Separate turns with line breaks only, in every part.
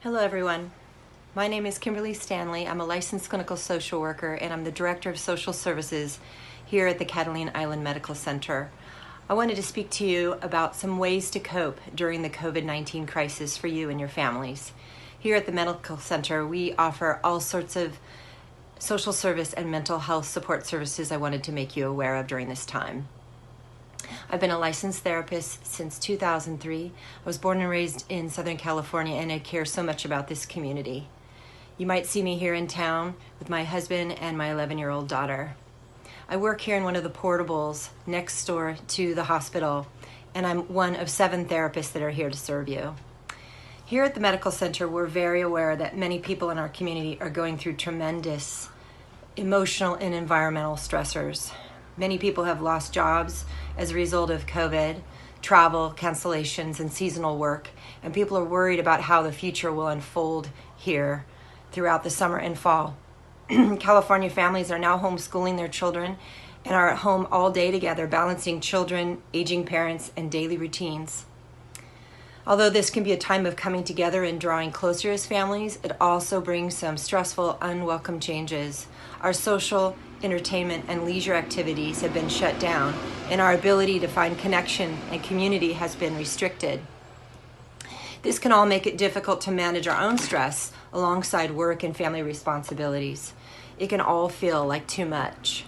Hello everyone. My name is Kymberlee Stanley. I'm a licensed clinical social worker and I'm the Director of Social Services here at the Catalina Island Medical Center. I wanted to speak to you about some ways to cope during the COVID-19 crisis for you and your families. Here at the Medical Center, we offer all sorts of social service and mental health support services I wanted to make you aware of during this time. I've been a licensed therapist since 2003. I was born and raised in Southern California and I care so much about this community. You might see me here in town with my husband and my 11-year-old daughter. I work here in one of the portables next door to the hospital, and I'm one of 7 therapists that are here to serve you. Here at the Medical Center, we're very aware that many people in our community are going through tremendous emotional and environmental stressors. Many people have lost jobs as a result of COVID, travel cancellations, and seasonal work, and people are worried about how the future will unfold here throughout the summer and fall. California families are now homeschooling their children and are at home all day together, balancing children, aging parents, and daily routines. Although this can be a time of coming together and drawing closer as families, it also brings some stressful, unwelcome changes. Our social, entertainment, and leisure activities have been shut down, and our ability to find connection and community has been restricted. This can all make it difficult to manage our own stress alongside work and family responsibilities. It can all feel like too much.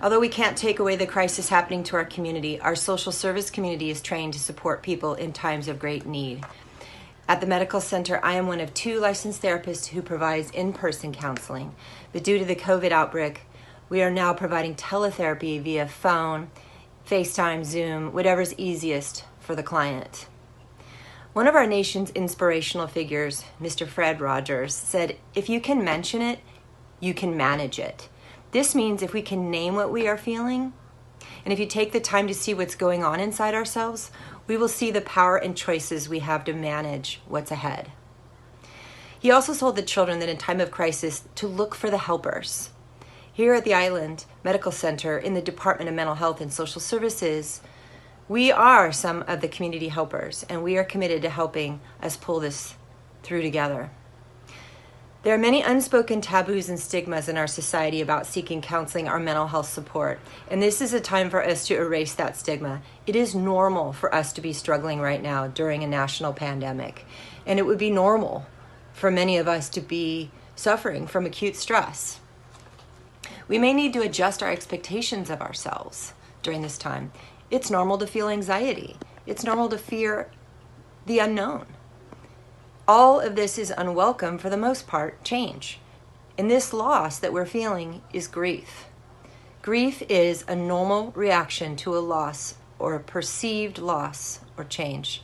Although we can't take away the crisis happening to our community, our social service community is trained to support people in times of great need. At the Medical Center, I am one of 2 licensed therapists who provides in-person counseling, but due to the COVID outbreak, we are now providing teletherapy via phone, Facetime, Zoom, whatever's easiest for the client. One of our nation's inspirational figures, Mr. Fred Rogers, said, "If you can mention it, you can manage it." This means if we can name what we are feeling, and if you take the time to see what's going on inside ourselves, we will see the power and choices we have to manage what's ahead. He also told the children that in time of crisis to look for the helpers. Here at the Island Medical Center in the Department of Mental Health and Social Services, we are some of the community helpers, and we are committed to helping us pull this through together. There are many unspoken taboos and stigmas in our society about seeking counseling or mental health support, and this is a time for us to erase that stigma. It is normal for us to be struggling right now during a national pandemic, and it would be normal for many of us to be suffering from acute stress. We may need to adjust our expectations of ourselves during this time. It's normal to feel anxiety. It's normal to fear the unknown. All of this is unwelcome, for the most part, change. And this loss that we're feeling is grief. Grief is a normal reaction to a loss or a perceived loss or change.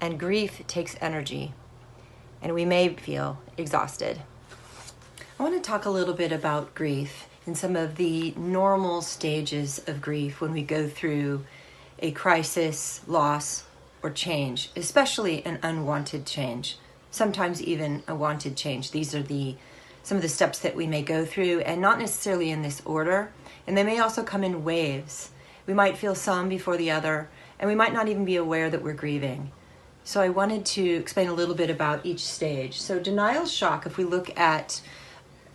And grief takes energy, and we may feel exhausted. I want to talk a little bit about grief and some of the normal stages of grief when we go through a crisis, loss, or change, especially an unwanted change. Sometimes even a wanted change. These are some of the steps that we may go through, and not necessarily in this order, and they may also come in waves. We might feel some before the other, and we might not even be aware that we're grieving. So I wanted to explain a little bit about each stage. So denial shock, if we look at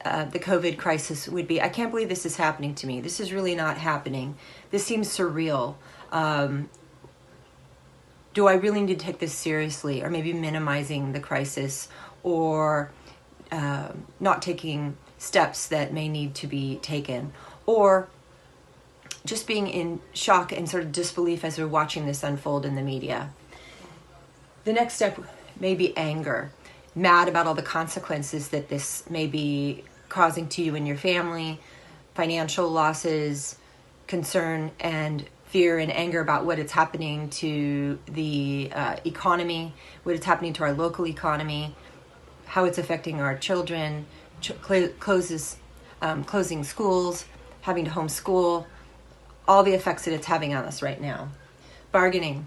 the COVID crisis, would be, I can't believe this is happening to me. This is really not happening. This seems surreal. Do I really need to take this seriously? Or maybe minimizing the crisis, or not taking steps that may need to be taken, or just being in shock and sort of disbelief as we're watching this unfold in the media. The next step may be anger, mad about all the consequences that this may be causing to you and your family, financial losses, concern, and fear and anger about what is happening to the economy, what is happening to our local economy, how it's affecting our children, closing schools, having to homeschool, all the effects that it's having on us right now. Bargaining.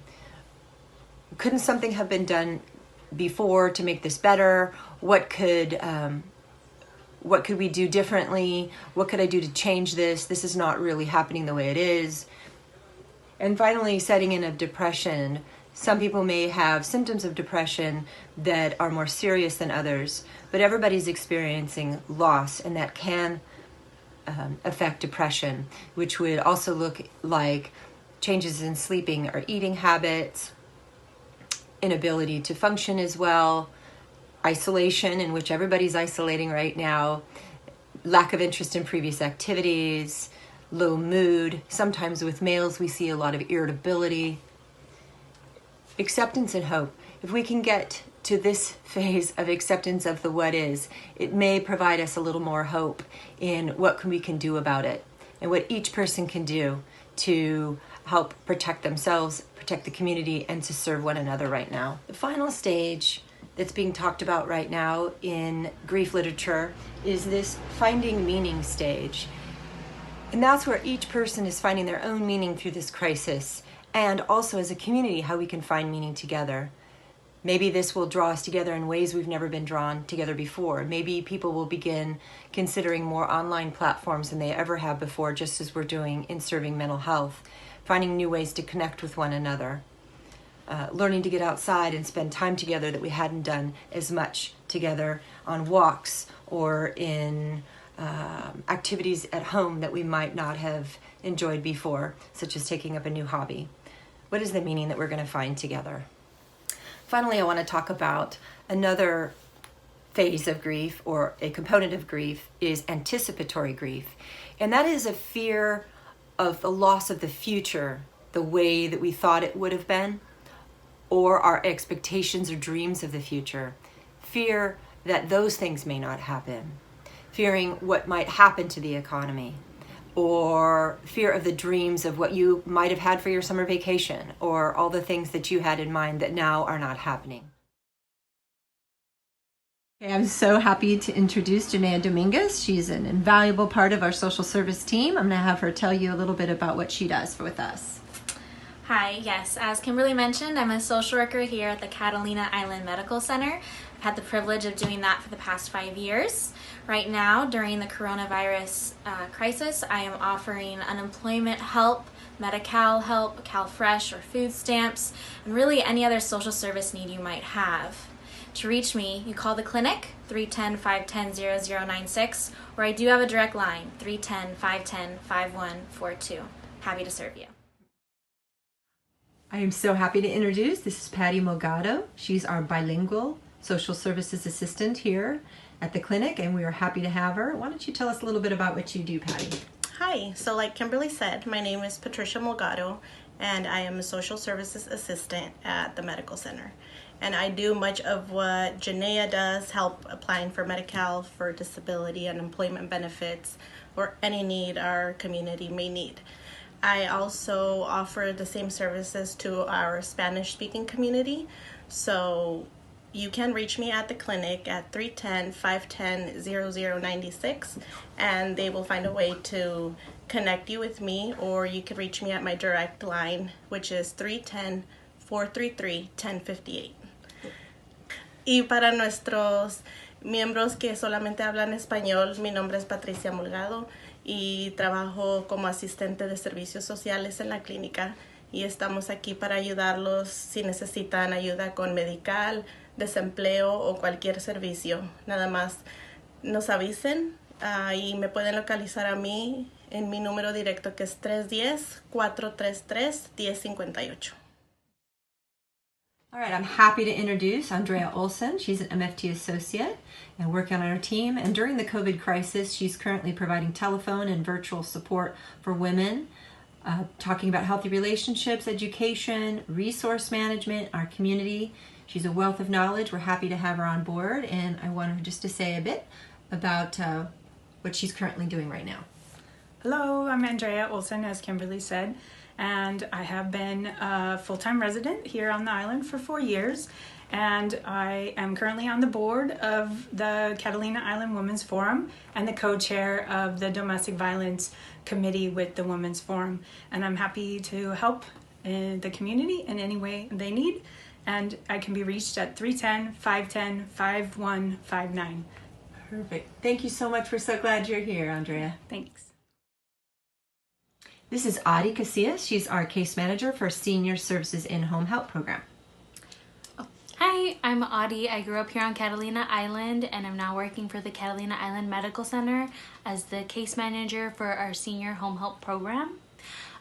Couldn't something have been done before to make this better? What could we do differently? What could I do to change this? This is not really happening the way it is. And finally, setting in of depression, Some people may have symptoms of depression that are more serious than others, but everybody's experiencing loss, and that can affect depression, which would also look like changes in sleeping or eating habits, inability to function as well, isolation, in which everybody's isolating right now, lack of interest in previous activities, low mood. Sometimes with males we see a lot of irritability. Acceptance and hope. If we can get to this phase of acceptance of the what is, it may provide us a little more hope in what we can do about it and what each person can do to help protect themselves, protect the community, and to serve one another right now. The final stage that's being talked about right now in grief literature is this finding meaning stage. And that's where each person is finding their own meaning through this crisis, and also as a community, how we can find meaning together. Maybe this will draw us together in ways we've never been drawn together before. Maybe people will begin considering more online platforms than they ever have before, just as we're doing in serving mental health, finding new ways to connect with one another, learning to get outside and spend time together that we hadn't done as much together on walks or in activities at home that we might not have enjoyed before, such as taking up a new hobby. What is the meaning that we're going to find together? Finally, I want to talk about another phase of grief, or a component of grief, is anticipatory grief. And that is a fear of the loss of the future, the way that we thought it would have been, or our expectations or dreams of the future. Fear that those things may not happen. Fearing what might happen to the economy, or fear of the dreams of what you might have had for your summer vacation, or all the things that you had in mind that now are not happening. Okay, I'm so happy to introduce Janaea Dominguez. She's an invaluable part of our social service team. I'm going to have her tell you a little bit about what she does with us.
Hi, yes, as Kymberlee mentioned, I'm a social worker here at the Catalina Island Medical Center. I've had the privilege of doing that for the past 5 years. Right now, during the coronavirus crisis, I am offering unemployment help, Medi-Cal help, CalFresh or food stamps, and really any other social service need you might have. To reach me, you call the clinic, 310-510-0096, or I do have a direct line, 310-510-5142. Happy to serve you.
I am so happy to introduce, this is Patty Mogado. She's our bilingual social services assistant here at the clinic, and we are happy to have her. Why don't you tell us a little bit about what you do, Patty?
Hi, so like Kymberlee said, my name is Patricia Mogado, and I am a social services assistant at the medical center. And I do much of what Janaea does, help applying for Medi-Cal, for disability and employment benefits, or any need our community may need. I also offer the same services to our Spanish-speaking community. So you can reach me at the clinic at 310-510-0096, and they will find a way to connect you with me, or you can reach me at my direct line, which is 310-433-1058. Y para nuestros miembros que solamente hablan español, mi nombre es Patricia Molgado y trabajo como asistente de servicios sociales en la clínica, y estamos aquí para ayudarlos si necesitan ayuda con medical, desempleo o cualquier servicio. Nada más nos avisen y me pueden localizar a mí en mi número directo, que es 310-433-1058.
All right, I'm happy to introduce Andrea Olson. She's an MFT associate and working on our team. And during the COVID crisis, she's currently providing telephone and virtual support for women, talking about healthy relationships, education, resource management, our community. She's a wealth of knowledge. We're happy to have her on board. And I want her just to say a bit about what she's currently doing right now.
Hello, I'm Andrea Olson, as Kymberlee said, and I have been a full-time resident here on the island for 4 years, and I am currently on the board of the Catalina Island Women's Forum and the co-chair of the Domestic Violence Committee with the Women's Forum, and I'm happy to help the community in any way they need, and I can be reached at 310-510-5159.
Perfect. Thank you so much. We're so glad you're here, Andrea.
Thanks.
This is Audie Casillas. She's our case manager for Senior Services in-Home Help Program.
Hi, I'm Audie. I grew up here on Catalina Island and I'm now working for the Catalina Island Medical Center as the case manager for our Senior Home Help Program.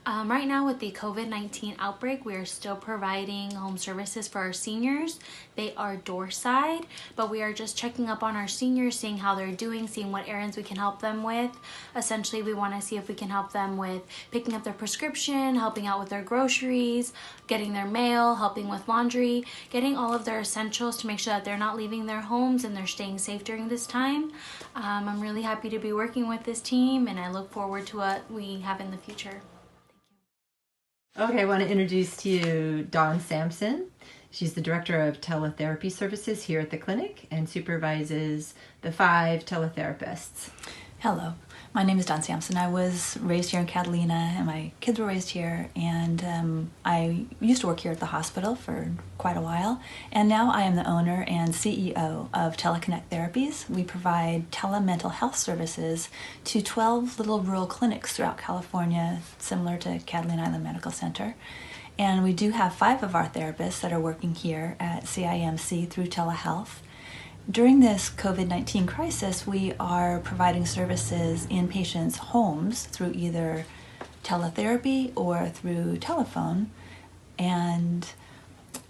Right now with the COVID-19 outbreak, we are still providing home services for our seniors. They are door side, but we are just checking up on our seniors, seeing how they're doing, seeing what errands we can help them with. Essentially, we want to see if we can help them with picking up their prescription, helping out with their groceries, getting their mail, helping with laundry, getting all of their essentials to make sure that they're not leaving their homes and they're staying safe during this time. I'm really happy to be working with this team and I look forward to what we have in the future.
Okay, I want to introduce to you Dawn Sampson. She's the Director of Teletherapy Services here at the clinic and supervises the 5 teletherapists.
Hello, my name is Dawn Sampson. I was raised here in Catalina and my kids were raised here, and I used to work here at the hospital for quite a while, and now I am the owner and CEO of Teleconnect Therapies. We provide telemental health services to 12 little rural clinics throughout California, similar to Catalina Island Medical Center. And we do have 5 of our therapists that are working here at CIMC through telehealth. During this COVID-19 crisis, we are providing services in patients' homes through either teletherapy or through telephone. And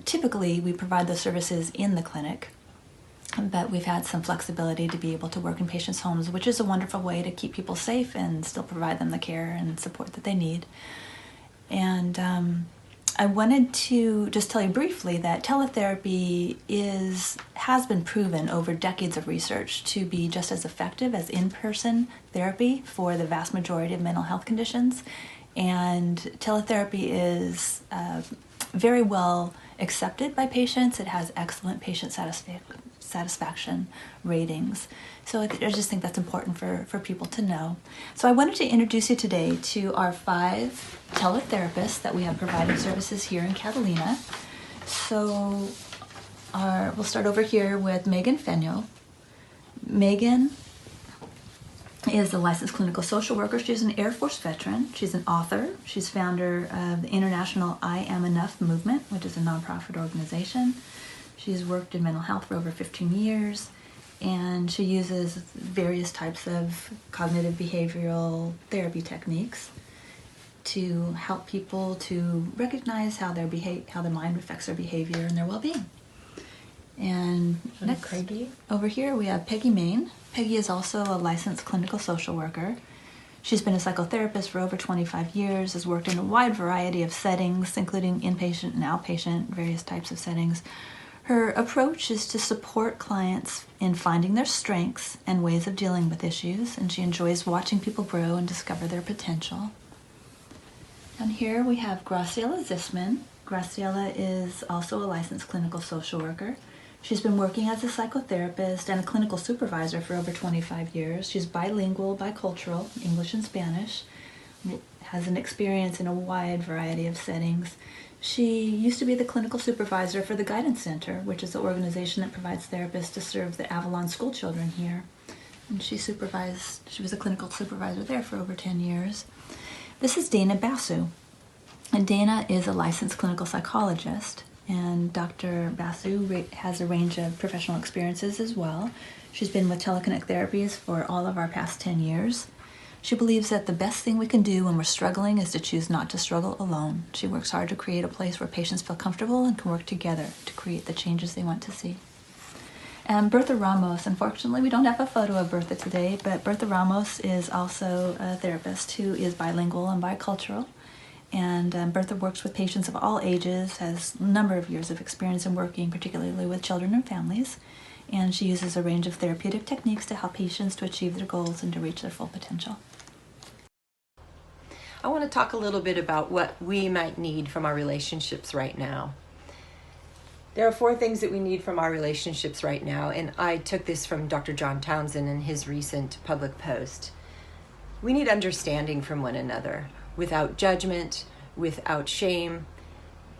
typically, we provide those services in the clinic, but we've had some flexibility to be able to work in patients' homes, which is a wonderful way to keep people safe and still provide them the care and support that they need. And I wanted to just tell you briefly that teletherapy has been proven over decades of research to be just as effective as in-person therapy for the vast majority of mental health conditions. And teletherapy is very well accepted by patients. It has excellent patient satisfaction ratings. So I just think that's important for people to know. So I wanted to introduce you today to our 5 teletherapists that we have providing services here in Catalina. So we'll start over here with Megan Fenyo. Megan is a licensed clinical social worker. She's an Air Force veteran. She's an author. She's founder of the International I Am Enough movement, which is a nonprofit organization. She's worked in mental health for over 15 years, and she uses various types of cognitive behavioral therapy techniques to help people to recognize how their mind affects their behavior and their well-being. And next,
Peggy.
Over here we have Peggy Main. Peggy is also a licensed clinical social worker. She's been a psychotherapist for over 25 years, has worked in a wide variety of settings, including inpatient and outpatient, various types of settings. Her approach is to support clients in finding their strengths and ways of dealing with issues, and she enjoys watching people grow and discover their potential. Down here we have Graciela Zisman. Graciela is also a licensed clinical social worker. She's been working as a psychotherapist and a clinical supervisor for over 25 years. She's bilingual, bicultural, English and Spanish, has an experience in a wide variety of settings. She used to be the clinical supervisor for the Guidance Center, which is the organization that provides therapists to serve the Avalon school children here. And she was a clinical supervisor there for over 10 years. This is Dana Basu. And Dana is a licensed clinical psychologist. And Dr. Basu has a range of professional experiences as well. She's been with Teleconnect Therapies for all of our past 10 years. She believes that the best thing we can do when we're struggling is to choose not to struggle alone. She works hard to create a place where patients feel comfortable and can work together to create the changes they want to see. And Bertha Ramos, unfortunately we don't have a photo of Bertha today, but Bertha Ramos is also a therapist who is bilingual and bicultural. And Bertha works with patients of all ages, has a number of years of experience in working particularly with children and families. And she uses a range of therapeutic techniques to help patients to achieve their goals and to reach their full potential.
I want to talk a little bit about what we might need from our relationships right now. There are 4 things that we need from our relationships right now, and I took this from Dr. John Townsend in his recent public post. We need understanding from one another, without judgment, without shame.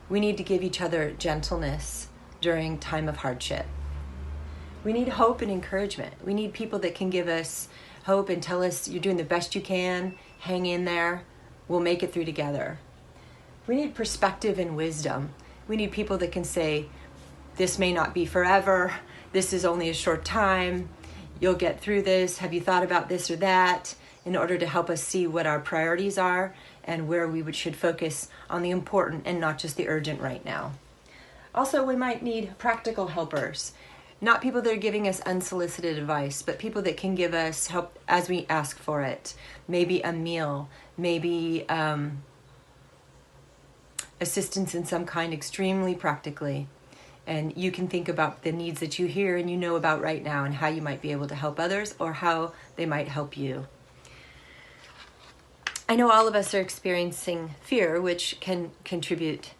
We need to give each other gentleness during time of hardship. We need hope and encouragement. We need people that can give us hope and tell us you're doing the best you can, hang in there, We'll make it through together. We need perspective and wisdom. We need people that can say, this may not be forever. This is only a short time. You'll get through this. Have you thought about this or that? In order to help us see what our priorities are and where we should focus on the important and not just the urgent right now. Also, we might need practical helpers. Not people that are giving us unsolicited advice, but people that can give us help as we ask for it. Maybe a meal, maybe assistance in some kind, extremely practically. And you can think about the needs that you hear and you know about right now and how you might be able to help others or how they might help you. I know all of us are experiencing fear, which can contribute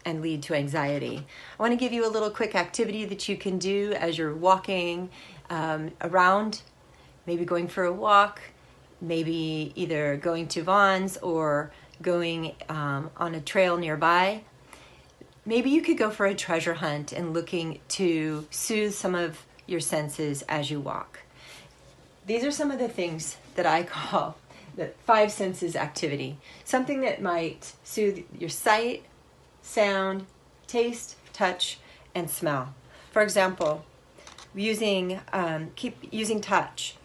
and lead to anxiety. I want to give you a little quick activity that you can do as you're walking around, maybe going for a walk, maybe either going to Vaughn's or going on a trail nearby. Maybe you could go for a treasure hunt and looking to soothe some of your senses as you walk. These are some of the things that I call the 5 senses activity. Something that might soothe your sight, sound, taste, touch, and smell. For example, keep using touch,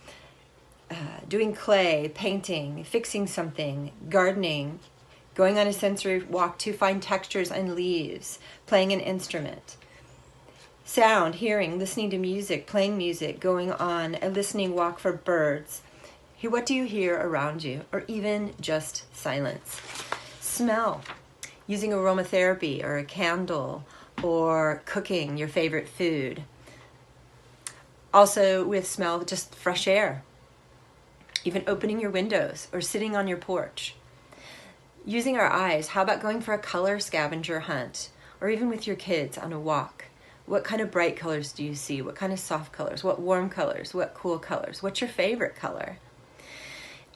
doing clay, painting, fixing something, gardening, going on a sensory walk to find textures on leaves, playing an instrument. Sound, hearing, listening to music, playing music, going on a listening walk for birds. What do you hear around you? Or even just silence. Smell, using aromatherapy or a candle or cooking your favorite food. Also with smell, just fresh air. Even opening your windows or sitting on your porch. Using our eyes, how about going for a color scavenger hunt or even with your kids on a walk? What kind of bright colors do you see? What kind of soft colors? What warm colors? What cool colors? What's your favorite color?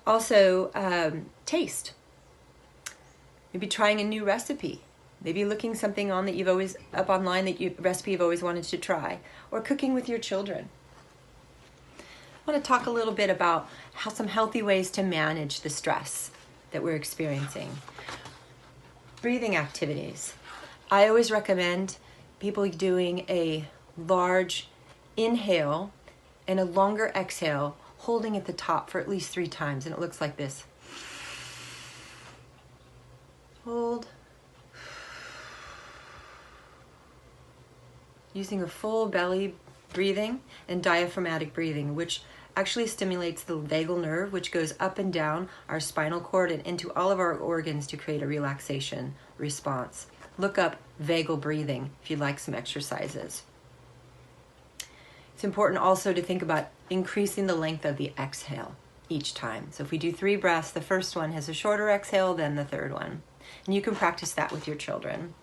Also, taste. Maybe trying a new recipe. Maybe looking something on that you've always up online recipe you've always wanted to try, or cooking with your children. I want to talk a little bit about some healthy ways to manage the stress that we're experiencing. Breathing activities. I always recommend people doing a large inhale and a longer exhale, holding at the top for at least 3 times, and it looks like this. Hold. Using a full belly breathing and diaphragmatic breathing, which actually stimulates the vagal nerve, which goes up and down our spinal cord and into all of our organs to create a relaxation response. Look up vagal breathing if you'd like some exercises. It's important also to think about increasing the length of the exhale each time. So if we do 3 breaths, the first one has a shorter exhale than the third one. And you can practice that with your children.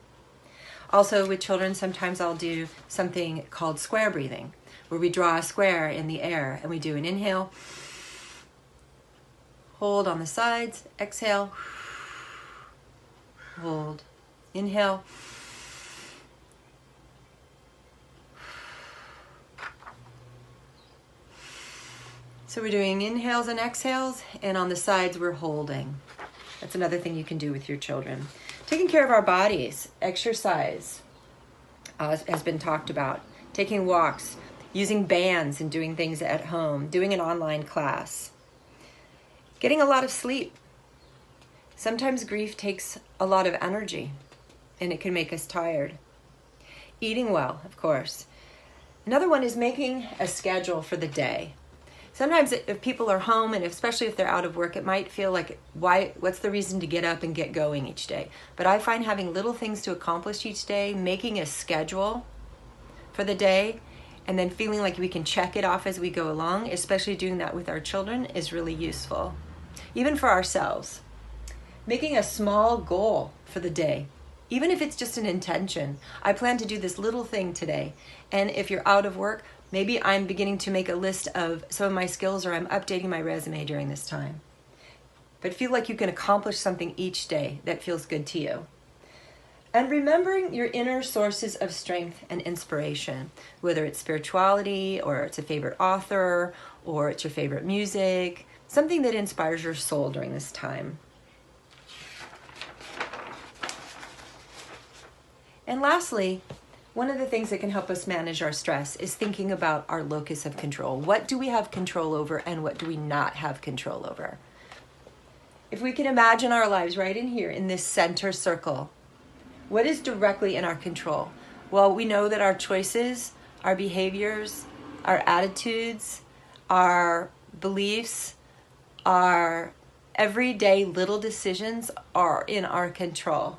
Also with children, sometimes I'll do something called square breathing, where we draw a square in the air and we do an inhale, hold on the sides, exhale, hold, inhale, so we're doing inhales and exhales, and on the sides we're holding. That's another thing you can do with your children. Taking care of our bodies, exercise has been talked about. Taking walks, using bands and doing things at home, doing an online class. Getting a lot of sleep. Sometimes grief takes a lot of energy and it can make us tired. Eating well, of course. Another one is making a schedule for the day. Sometimes if people are home, and especially if they're out of work, it might feel like, what's the reason to get up and get going each day? But I find having little things to accomplish each day, making a schedule for the day, and then feeling like we can check it off as we go along, especially doing that with our children, is really useful. Even for ourselves. Making a small goal for the day, even if it's just an intention. I plan to do this little thing today. And if you're out of work, maybe I'm beginning to make a list of some of my skills, or I'm updating my resume during this time. But feel like you can accomplish something each day that feels good to you. And remembering your inner sources of strength and inspiration, whether it's spirituality, or it's a favorite author, or it's your favorite music, something that inspires your soul during this time. And lastly, one of the things that can help us manage our stress is thinking about our locus of control. What do we have control over and what do we not have control over? If we can imagine our lives right in here in this center circle, what is directly in our control? Well, we know that our choices, our behaviors, our attitudes, our beliefs, our everyday little decisions are in our control.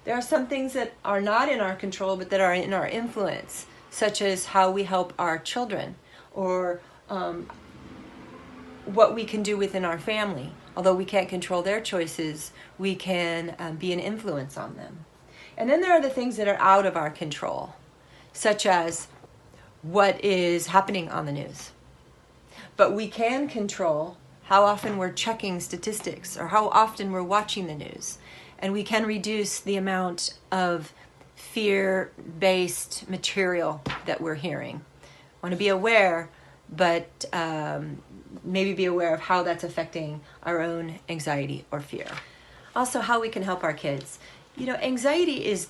There are some things that are not in our control, but that are in our influence, such as how we help our children or what we can do within our family. Although we can't control their choices, we can be an influence on them. And then there are the things that are out of our control, such as what is happening on the news. But we can control how often we're checking statistics or how often we're watching the news. And we can reduce the amount of fear-based material that we're hearing. Want to be aware, but maybe be aware of how that's affecting our own anxiety or fear. Also, how we can help our kids. You know, anxiety is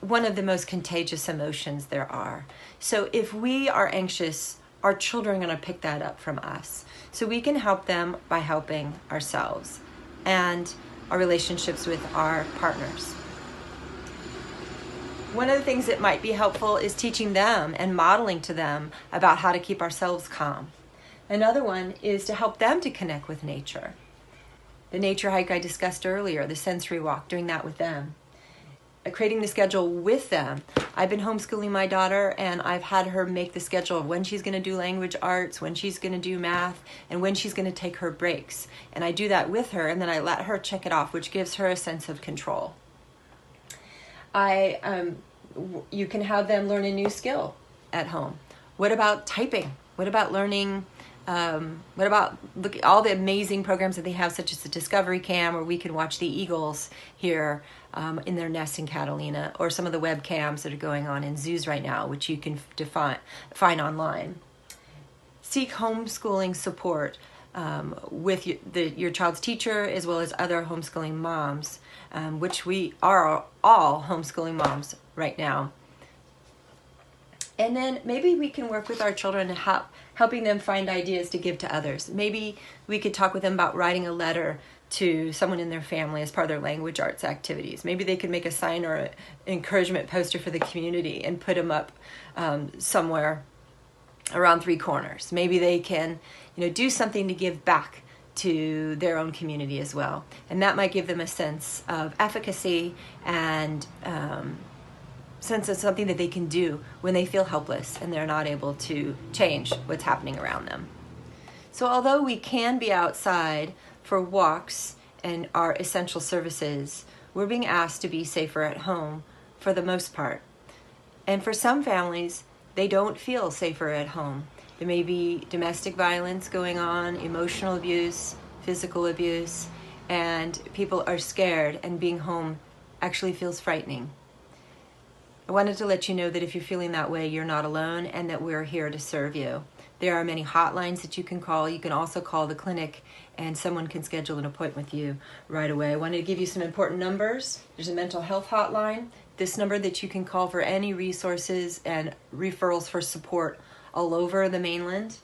one of the most contagious emotions there are. So if we are anxious, our children are going to pick that up from us. So we can help them by helping ourselves and our relationships with our partners. One of the things that might be helpful is teaching them and modeling to them about how to keep ourselves calm. Another one is to help them to connect with nature. The nature hike I discussed earlier, the sensory walk, doing that with them. Creating the schedule with them. I've been homeschooling my daughter and I've had her make the schedule of when she's going to do language arts, when she's going to do math, and when she's going to take her breaks. And I do that with her and then I let her check it off, which gives her a sense of control. You can have them learn a new skill at home. What about typing? What about learning? What about look at all the amazing programs that they have, such as the Discovery Cam, where we can watch the eagles here in their nests in Catalina, or some of the webcams that are going on in zoos right now, which you can find online. Seek homeschooling support with your child's teacher, as well as other homeschooling moms, which we are all homeschooling moms right now. And then maybe we can work with our children to helping them find ideas to give to others. Maybe we could talk with them about writing a letter to someone in their family as part of their language arts activities. Maybe they could make a sign or an encouragement poster for the community and put them up somewhere around 3 corners. Maybe they can, do something to give back to their own community as well. And that might give them a sense of efficacy and sense of something that they can do when they feel helpless and they're not able to change what's happening around them. So although we can be outside for walks and our essential services, we're being asked to be safer at home for the most part. And for some families, they don't feel safer at home. There may be domestic violence going on, emotional abuse, physical abuse, and people are scared, and being home actually feels frightening. I wanted to let you know that if you're feeling that way, you're not alone and that we're here to serve you. There are many hotlines that you can call. You can also call the clinic and someone can schedule an appointment with you right away. I wanted to give you some important numbers. There's a mental health hotline, this number that you can call for any resources and referrals for support all over the mainland.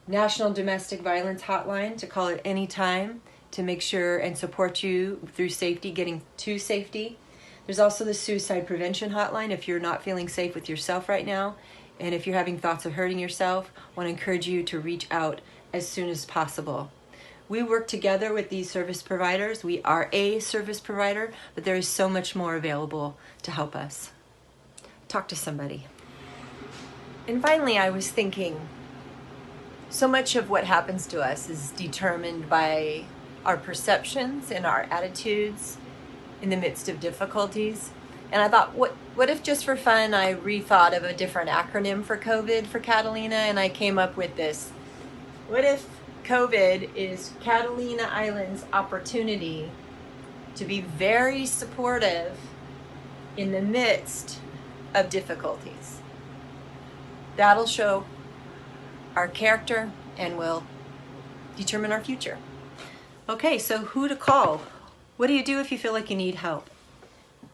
National Domestic Violence Hotline to call at any time to make sure and support you through safety, getting to safety. There's also the Suicide Prevention Hotline if you're not feeling safe with yourself right now, and if you're having thoughts of hurting yourself, I want to encourage you to reach out as soon as possible. We work together with these service providers. We are a service provider, but there is so much more available to help us. Talk to somebody. And finally, I was thinking, so much of what happens to us is determined by our perceptions and our attitudes in the midst of difficulties. And I thought, what if just for fun I rethought of a different acronym for COVID for Catalina, and I came up with this. What if COVID is Catalina Island's opportunity to be very supportive in the midst of difficulties? That'll show our character and will determine our future. Okay, so who to call? What do you do if you feel like you need help?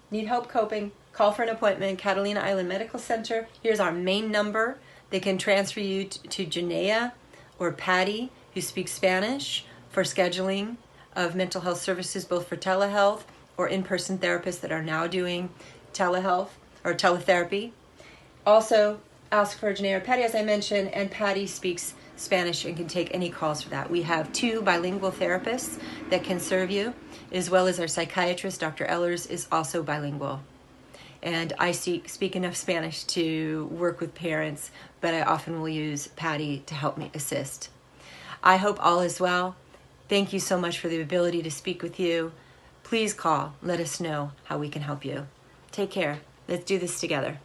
Need help coping? call for an appointment, Catalina Island Medical Center. Here's our main number. They can transfer you to Janaea or Patty, who speaks Spanish, for scheduling of mental health services, both for telehealth or in-person therapists that are now doing telehealth or teletherapy. Also, ask for Janaea or Patty, as I mentioned, and Patty speaks Spanish and can take any calls for that. We have 2 bilingual therapists that can serve you, as well as our psychiatrist, Dr. Ellers, is also bilingual. And I speak enough Spanish to work with parents, but I often will use Patty to help me assist. I hope all is well. Thank you so much for the ability to speak with you. Please call. Let us know how we can help you. Take care. Let's do this together.